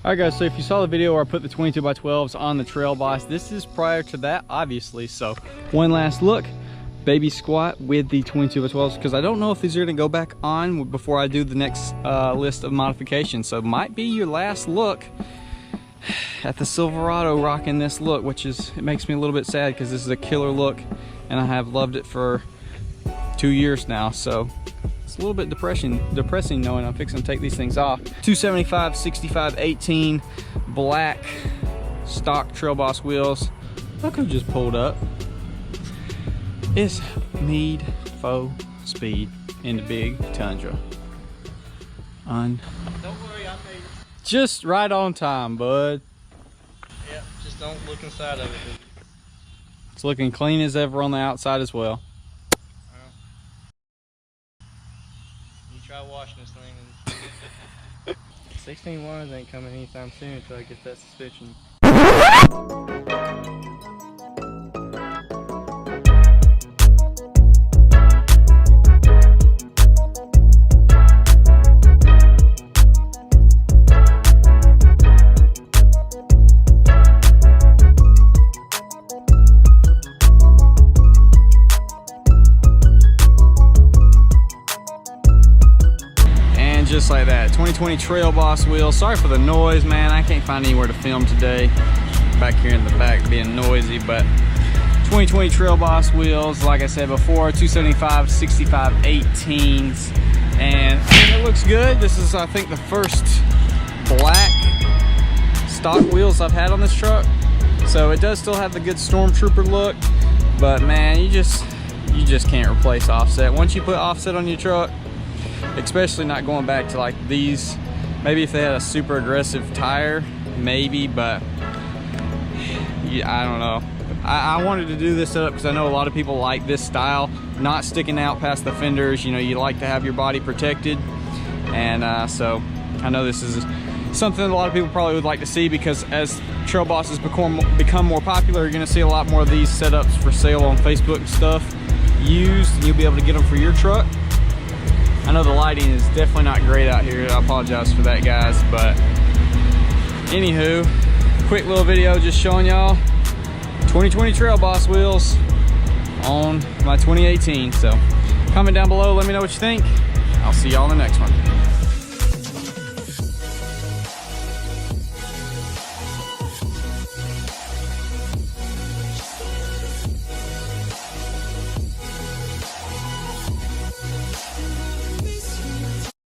Alright guys, so if you saw the video where I put the 22x12s on the TrailBoss, this is prior to that, obviously. So one last look, baby squat with the 22x12s, because I don't know if these are going to go back on before I do the next list of modifications. So it might be your last look at the Silverado rocking this look, which is, it makes me a little bit sad because this is a killer look and I have loved it for 2 years now. So it's a little bit depressing knowing I'm fixing to take these things off. 275 65 18 black stock TrailBoss wheels. Look who just pulled up. It's Mead Faux Speed in the big Tundra. Don't worry, I'll pay you. Just right on time, bud. Yep, just don't look inside of it. It's looking clean as ever on the outside as well. You try washing this thing and 16 ones ain't coming anytime soon until I get that suspension. Just like that, 2020 TrailBoss wheels. Sorry for the noise, man. I can't find anywhere to film today. Back here in the back being noisy, but 2020 TrailBoss wheels, like I said before, 275 65 18s, and I mean, it looks good. This is, I think, the first black stock wheels I've had on this truck, so it does still have the good Stormtrooper look, but man, you just can't replace offset. Once you put offset on your truck, especially not going back to like these, maybe if they had a super aggressive tire, maybe, but yeah, I don't know. I wanted to do this setup because I know a lot of people like this style, not sticking out past the fenders. You know, you like to have your body protected, and so I know this is something a lot of people probably would like to see, because as TrailBosses become more popular, you're going to see a lot more of these setups for sale on Facebook and stuff used, and you'll be able to get them for your truck. I know the lighting is definitely not great out here. I apologize for that, guys. But anywho, quick little video just showing y'all 2020 TrailBoss wheels on my 2018. So comment down below, let me know what you think. I'll see y'all in the next one.